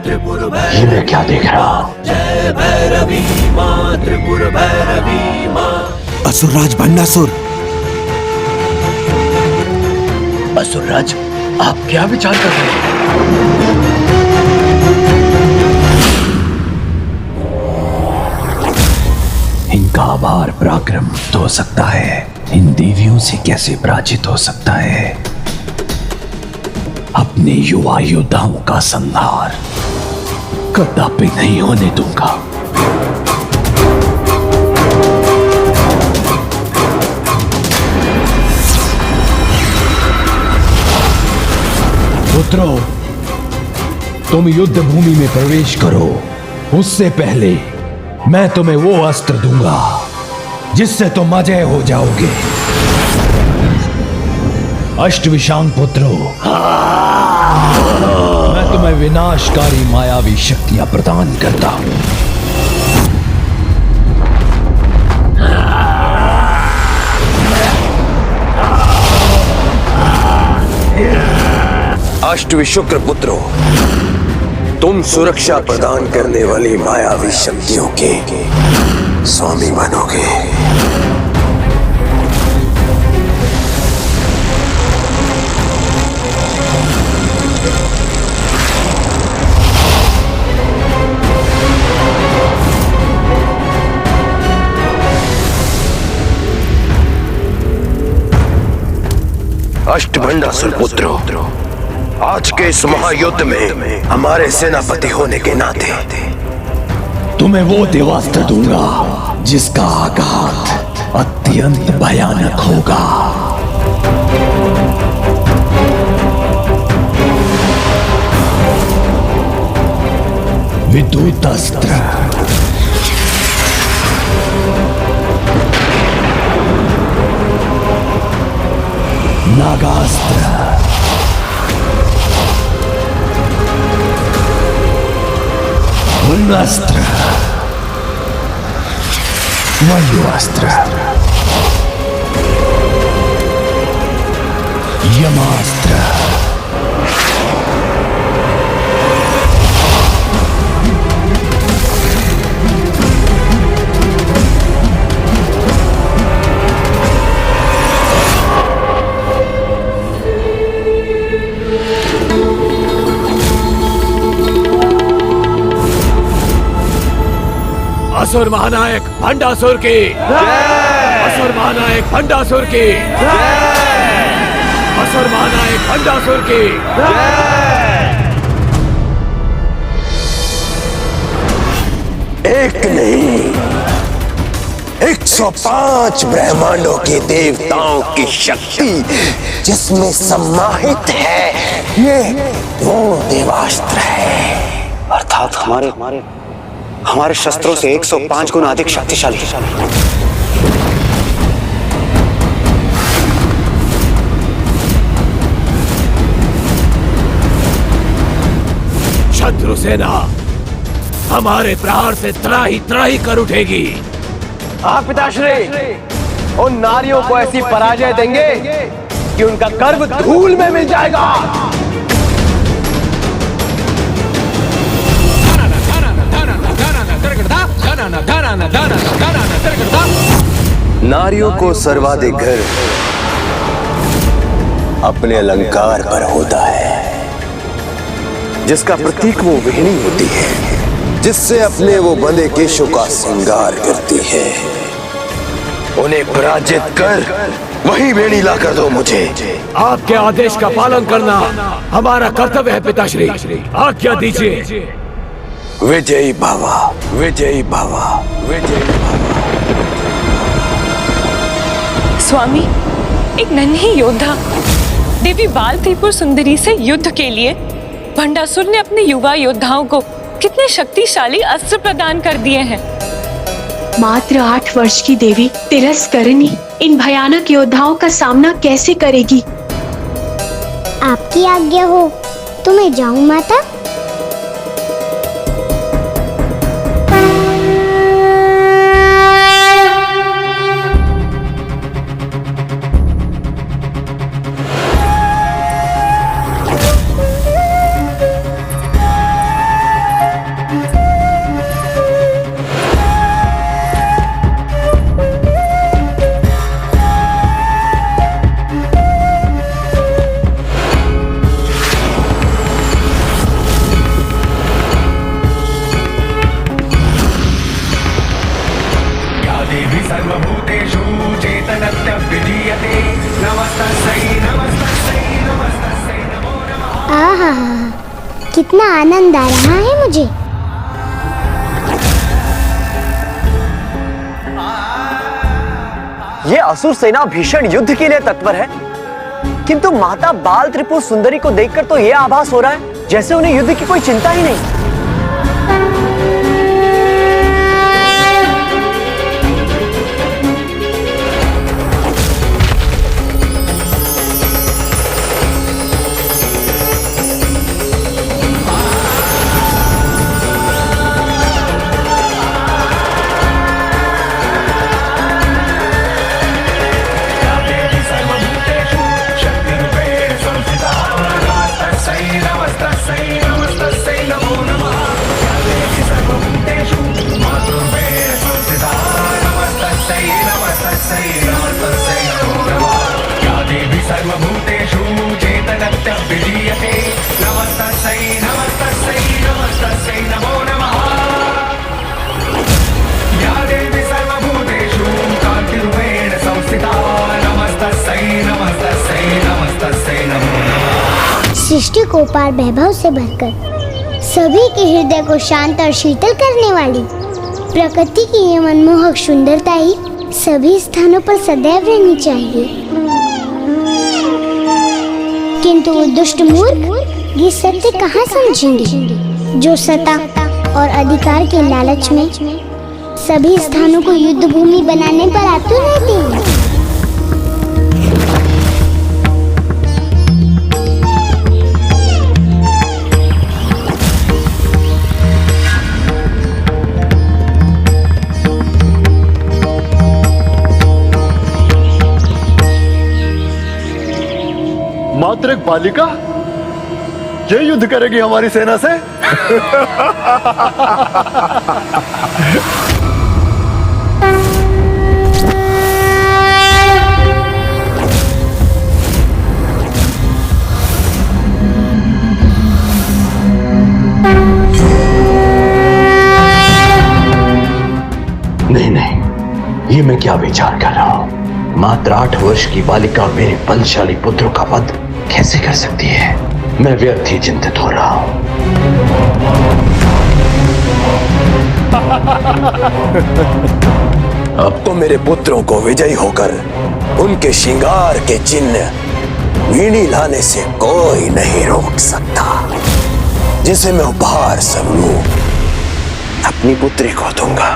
ये मैं क्या देख रहा हूँ? जय भैरवी माँ, त्रिपुर भैरवी माँ। असुरराज भंडासुर। असुरराज, आप क्या विचार कर रहे हैं? इनका आभार पराक्रम तो हो सकता है, इन देवियों से कैसे पराजित हो सकता है? अपने युवा योद्धाओं का संहार कदापि नहीं होने दूंगा। पुत्रों, तुम युद्ध भूमि में प्रवेश करो। उससे पहले मैं तुम्हें वो अस्त्र दूंगा जिससे तुम अजय हो जाओगे। अष्टविशांग पुत्रों, मैं तुम्हें विनाशकारी मायावी शक्तियां प्रदान करता हूं। अष्टविशुक्र पुत्रों, तुम सुरक्षा प्रदान करने वाली मायावी शक्तियों के स्वामी बनोगे। अष्टभंडासुर पुत्रों, आज के इस महायुद्ध में हमारे सेनापति होने के नाते तुम्हें वो देवास्त्र दूंगा जिसका आघात अत्यंत भयानक होगा। विद्युत अस्त्र। नागास्त्र। ब्रह्मास्त्र। वायुअस्त्र। यमास्त्र। असुर महानायक भंडासुर की जय। असुर महानायक भंडासुर की जय। असुर महानायक भंडासुर की जय। एक नहीं, 105 ब्रह्मांडों के देवताओं की शक्ति जिसमें सम्माहित है, ये वो देवास्त्र है। अर्थात हमारे शस्त्रों से 105 गुना अधिक शक्तिशाली। शत्रु सेना हमारे प्रहार से त्राही कर उठेगी। आप पिताश्री उन नारियों को ऐसी पराजय देंगे कि उनका गर्व धूल में मिल जाएगा। नारियों को सर्वाधिक गर्व अपने अलंकार पर होता है, जिसका प्रतीक वो वेणी होती है, जिससे अपने वो बंधे केशों का श्रृंगार करती है। उन्हें पराजित कर वही वेणी ला कर दो मुझे। आपके आदेश का पालन करना हमारा कर्तव्य है पिताश्री, आज्ञा दीजिए। विजयी भवा, विजयी भवा, विजयी भवा। स्वामी, एक नन्ही योद्धा देवी बाल त्रिपुर सुंदरी से युद्ध के लिए भंडासुर ने अपने युवा योद्धाओं को कितने शक्तिशाली अस्त्र प्रदान कर दिए हैं। मात्र 8 वर्ष की देवी तिरस्करणी इन भयानक योद्धाओं का सामना कैसे करेगी? आपकी आज्ञा हो तो मैं जाऊं माता। आहा, कितना आनंद आ रहा है मुझे। ये असुर सेना भीषण युद्ध के लिए तत्पर है, किंतु माता बाल त्रिपुर सुंदरी को देखकर तो ये आभास हो रहा है जैसे उन्हें युद्ध की कोई चिंता ही नहीं। सृष्टि को पार वैभव से भरकर सभी के हृदय को शांत और शीतल करने वाली प्रकृति की ये मनमोहक सुंदरता ही सभी स्थानों पर सदैव रहनी चाहिए। किंतु वो दुष्ट मूर्ख ये सत्य कहाँ समझेंगे, जो सत्ता और अधिकार के लालच में सभी स्थानों को युद्ध भूमि बनाने पर आतुर रहते हैं। मात्र एक बालिका ये युद्ध करेगी हमारी सेना से? नहीं नहीं, ये मैं क्या विचार कर रहा हूं? मात्र 8 वर्ष की बालिका मेरे बलशाली पुत्रों का वध कैसे कर सकती है? मैं व्यर्थ ही चिंतित हो रहा हूं। अब तो मेरे पुत्रों को विजयी होकर उनके श्रृंगार के चिन्ह वीणी लाने से कोई नहीं रोक सकता, जिसे मैं उपहार स्वरूप अपनी पुत्री को दूंगा।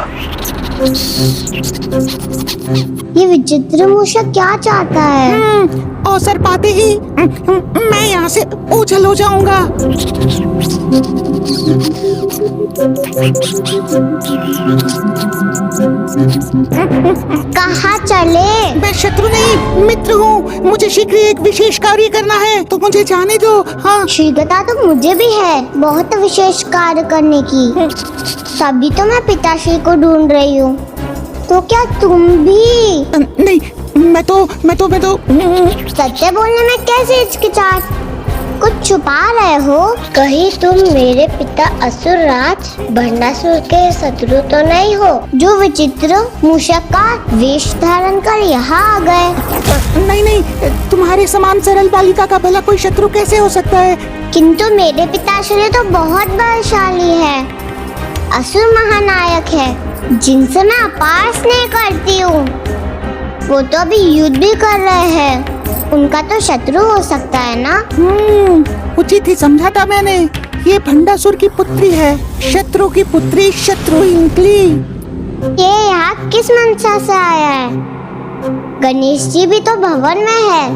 ये विचित्र मूषक क्या चाहता है? अवसर पाते ही मैं यहाँ से ओझल हो जाऊंगा। कहाँ चले? मैं शत्रु नहीं मित्र हूँ, मुझे शीघ्र एक विशेष कार्य करना है, तो मुझे जाने दो। हाँ, शीघ्रता तो मुझे भी है बहुत विशेष कार्य करने की, तभी तो मैं पिताश्री को ढूंढ रही हूँ। तो क्या तुम भी? नहीं, मैं तो सत्य बोलने में कैसे हिचकिचाहट? कुछ छुपा रहे हो? कहीं तुम मेरे पिता असुर राज भंडासुर के शत्रु तो नहीं हो, जो विचित्र मूषक का वेश धारण कर यहाँ आ गए? नहीं, तुम्हारे समान सरल बालिका का भला कोई शत्रु कैसे हो सकता है? किंतु मेरे पिताश्री तो बहुत बलशाली है, असुर महानायक है, जिनसे मैं अपार स्नेह करती हूँ। वो तो अभी युद्ध भी कर रहे हैं, उनका तो शत्रु हो सकता है ना? उचित ही समझा था मैंने। ये भंडासुर की पुत्री है, शत्रु की पुत्री शत्रु इंकली। ये यहाँ किस मंशा से आया है? गणेश जी भी तो भवन में है,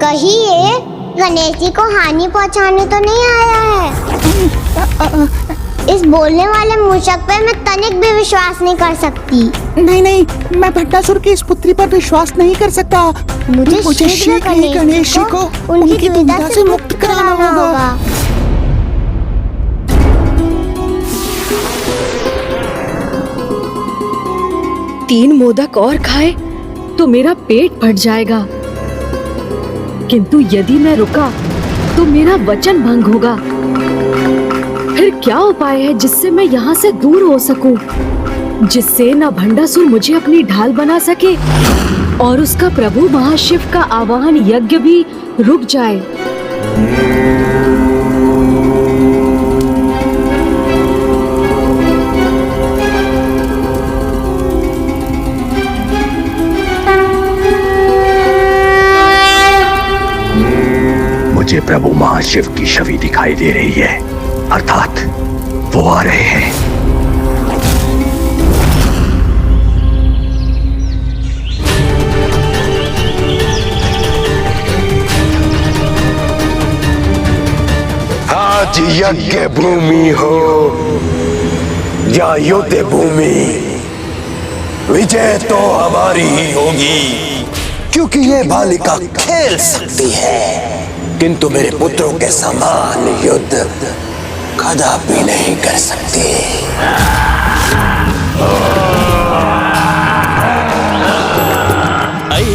कहीं ये गणेश जी को हानि पहुँचाने तो नहीं आया है? इस बोलने वाले मूषक पे मैं तनिक भी विश्वास नहीं कर सकती। नहीं, मैं भंडासुर की इस पुत्री पर विश्वास नहीं कर सकता। मुझे शीघ्र ही गणेश जी को उनकी दुविधा से मुक्त कराना होगा। तीन मोदक और खाए तो मेरा पेट फट जाएगा, किंतु यदि मैं रुका तो मेरा वचन भंग होगा। फिर क्या उपाय है जिससे मैं यहाँ से दूर हो सकूं, जिससे न भंडासुर मुझे अपनी ढाल बना सके और उसका प्रभु महाशिव का आवाहन यज्ञ भी रुक जाए। मुझे प्रभु महाशिव की छवि दिखाई दे रही है, अर्थात वो आ रहे हैं। आज यज्ञ भूमि हो या युद्ध भूमि, विजय तो हमारी ही होगी, क्योंकि ये बालिका खेल सकती है, किंतु मेरे पुत्रों के समान युद्ध कदापि नहीं कर सकती।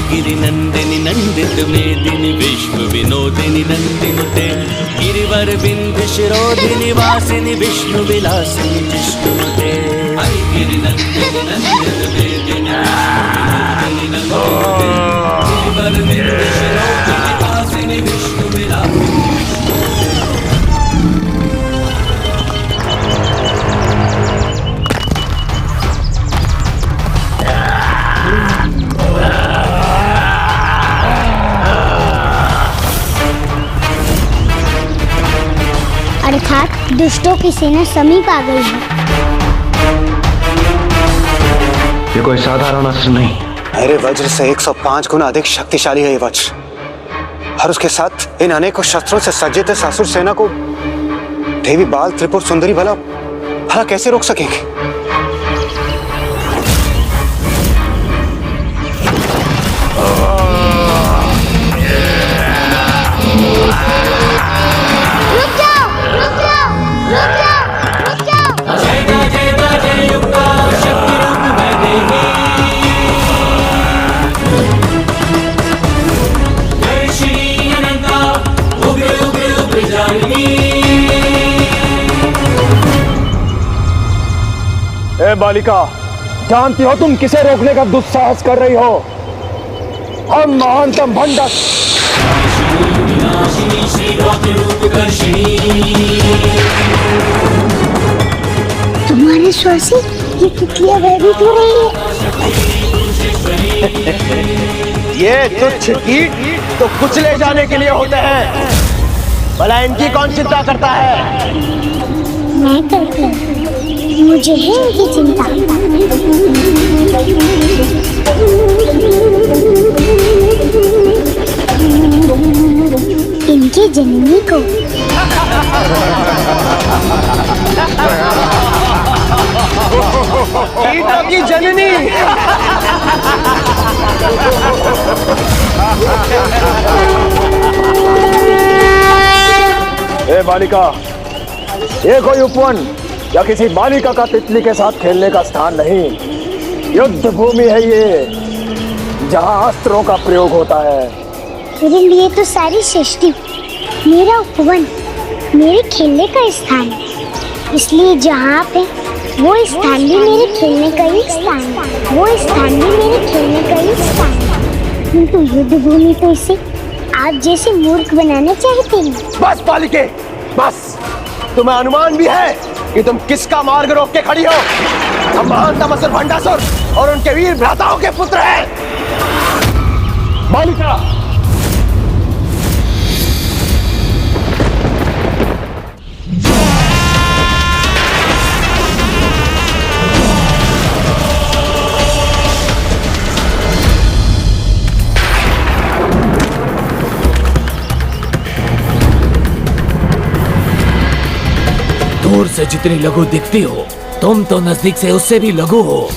गिरि नंदिनी नंदित मेदिनी विश्व विनोदिनी नंदिनुते गिरिवर बिंद शिरोधिनी वासिनी विष्णु विलासिनी विष्णुते गिरि नंदिनी नंदित मेदिनी गिरिवर बिंद शिरोधिनी वासिनी विष्णु विलासिनी। अर्थात दुष्टों की सेना समीप आ गई है। ये कोई साधारण अस्त्र नहीं। मेरे वज्र से 105 गुना अधिक शक्तिशाली है ये वज्र, और उसके साथ इन अनेकों शस्त्रों से सज्जित इस असुर सेना को देवी बाल त्रिपुर सुंदरी भला कैसे रोक सकेंगे? ए बालिका, जानती हो तुम किसे रोकने का दुस्साहस कर रही हो? हम महानतम भंडा तुम्हारे श्वास से ये तितलियां भयभीत हो रही है। ये तुच्छ कीट तो कुचले जाने के लिए होते हैं, भला इनकी कौन चिंता करता है? मैं करती हूँ, मुझे है इनकी चिंता। इनकी जननी को कीटों की जननी। ए बालिका, ये कोई उपवन या किसी बालिका का तितली के साथ खेलने का स्थान नहीं, युद्ध भूमि है ये, जहाँ अस्त्रों का प्रयोग होता है। मेरे लिए तो सारी सृष्टि मेरा उपवन, मेरे खेलने का स्थान है, इसलिए जहाँ पे वो स्थान भी मेरे खेलने का ही स्थान है, वो स्थान भी मेरे खेलने का ही स्थान है। किंतु युद्ध भूमि तो इसे आप जैसे मूर्ख बनाना चाहते हैं। बस बालिके, बस। तुम्हें अनुमान भी है कि तुम किसका मार्ग रोक के खड़ी हो? हम महानतम असुर भंडासुर और उनके वीर भ्राताओं के पुत्र हैं। बालिका, दूर से जितनी लघु दिखती हो, तुम तो नजदीक से उससे भी लघु हो।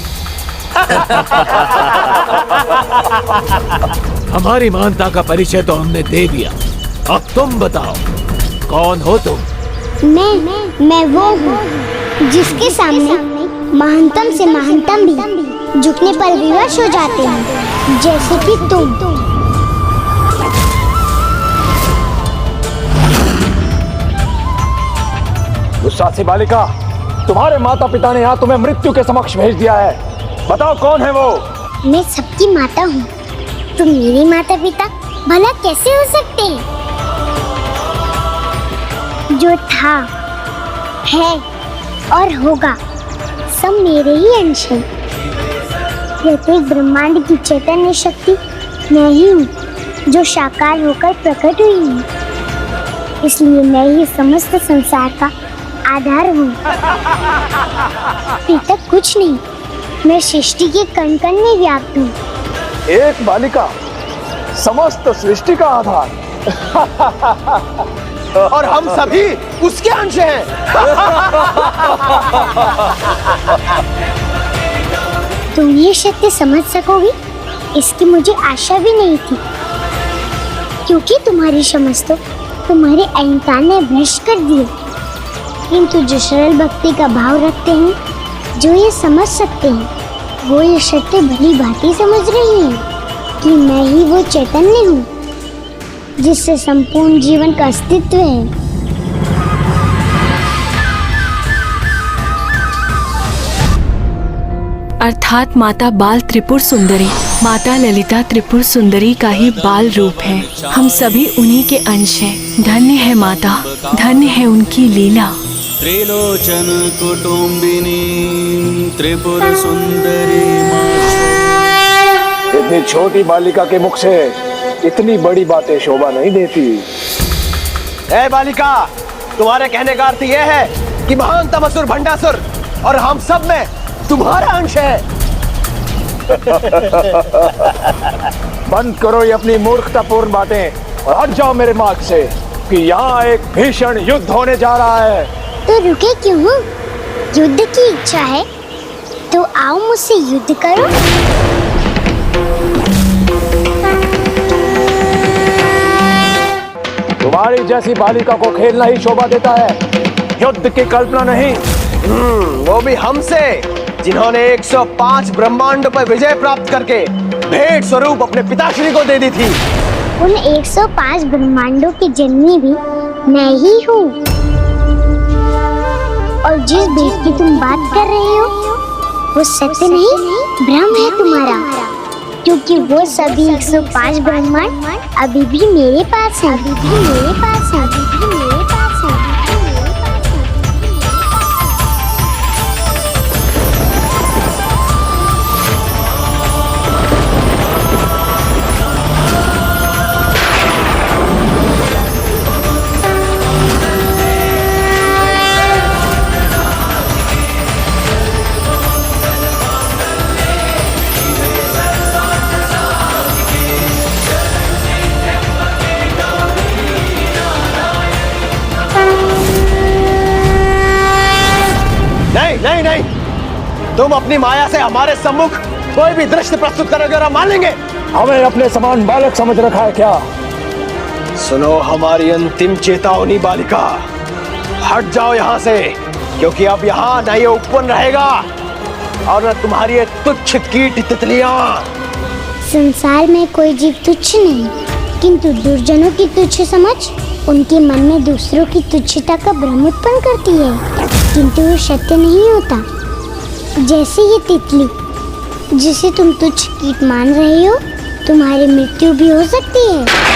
हमारी महानता का परिचय तो हमने दे दिया, अब तुम बताओ कौन हो तुम? मैं वो हूँ जिसके सामने महानतम से महानतम भी झुकने पर विवश हो जाते हैं, जैसे कि तुम। दुस्साहसी बालिका, तुम्हारे माता पिता ने यहाँ तुम्हें मृत्यु के समक्ष भेज दिया है, बताओ कौन है वो? मैं सबकी माता हूँ, तुम मेरे माता पिता भला कैसे हो सकते हैं? जो था, है और होगा सब मेरे ही अंश है। प्रत्येक ब्रह्मांड की चैतन्य शक्ति मैं ही हूँ, जो साकार होकर प्रकट हुई है। इसलिए मैं ही समस्त संसार का आधार हूँ। पिता कुछ नहीं, मैं सृष्टि के कण कण में व्याप्त हूँ। एक बालिका समस्त सृष्टि का आधार। और हम सभी उसके अंश हैं। तुम ये सत्य समझ सकोगी, इसकी मुझे आशा भी नहीं थी, क्योंकि तुम्हारी समझ तो तुम्हारे अहंकार ने भ्रष्ट कर दिए। किंतु जो सरल भक्ति का भाव रखते हैं, जो ये समझ सकते हैं, वो ये सत्य भली भांति समझ रही हैं कि मैं ही वो चैतन्य हूँ जिससे संपूर्ण जीवन का अस्तित्व है। अर्थात माता बाल त्रिपुर सुंदरी, माता ललिता त्रिपुर सुंदरी का ही बाल रूप है। हम सभी उन्हीं के अंश हैं। धन्य है माता, धन्य है उनकी लीला। त्रिलोचन कुटुंबिनी त्रिपुर सुंदरी इतनी छोटी बालिका के मुख से इतनी बड़ी बातें शोभा नहीं देती। ए बालिका, तुम्हारे कहने का अर्थ यह है कि महानतम असुर भंडासुर और हम सब में तुम्हारा अंश है। बंद करो ये अपनी मूर्खतापूर्ण बातें और हट जाओ मेरे मार्ग से, कि यहाँ एक भीषण युद्ध होने जा रहा है। तो रुके क्यों हो? युद्ध की इच्छा है तो आओ मुझसे युद्ध करो। तुम्हारी जैसी बालिका को खेलना ही शोभा देता है, युद्ध की कल्पना नहीं। वो भी हमसे, जिन्होंने 105 ब्रह्मांडों पर विजय प्राप्त करके भेंट स्वरूप अपने पिताश्री को दे दी थी। उन 105 ब्रह्मांडों की जननी भी मैं ही हूँ। और जिस भेंट की तुम बात कर रहे हो, वो सत्य नहीं, भ्रम है तुम्हारा, क्योंकि वो सभी 105 ब्रह्मांड अभी भी मेरे पास है, अभी भी मेरे पास है, अभी भी मेरे पास है। नहीं नहीं, तुम अपनी माया से हमारे सम्मुख कोई भी दृश्य प्रस्तुत करोगे और हम मान लेंगे। हमें अपने समान बालक समझ रखा है क्या? सुनो हमारी अंतिम चेतावनी बालिका, हट जाओ यहाँ से, क्योंकि अब यहाँ न ये उपवन रहेगा और न तुम्हारी ये तुच्छ कीट तितलियां। संसार में कोई जीव तुच्छ नहीं, किंतु दुर्जनों की तुच्छ समझ उनके मन में दूसरों की तुच्छता का भ्रम उत्पन्न करती है, किंतु वो सत्य नहीं होता। जैसे ये तितली जिसे तुम तुच्छ कीट मान रहे हो, तुम्हारी मृत्यु भी हो सकती है।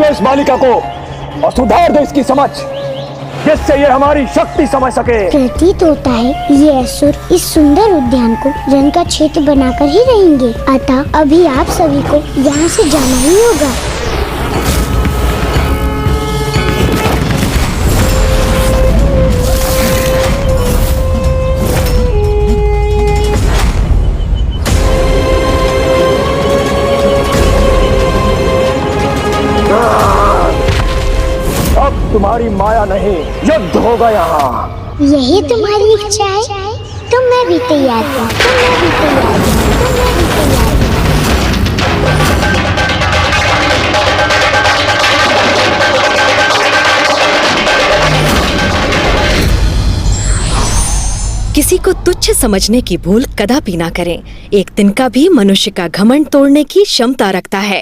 इस बालिका को और सुधार दो इसकी समझ, जिससे ये हमारी शक्ति समझ सके। प्रतीत होता है ये असुर इस सुंदर उद्यान को रन का क्षेत्र बनाकर ही रहेंगे, अतः अभी आप सभी को यहाँ से जाना ही होगा। तुम्हारी माया नहीं, युद्ध होगा यहाँ। यही तुम्हारी इच्छा है तो मैं भी तैयार हूँ, तो मैं भी तैयार हूँ, तो मैं भी तैयार हूँ। किसी को तुच्छ समझने की भूल कदापि ना करें। एक दिन का भी मनुष्य का घमंड तोड़ने की क्षमता रखता है।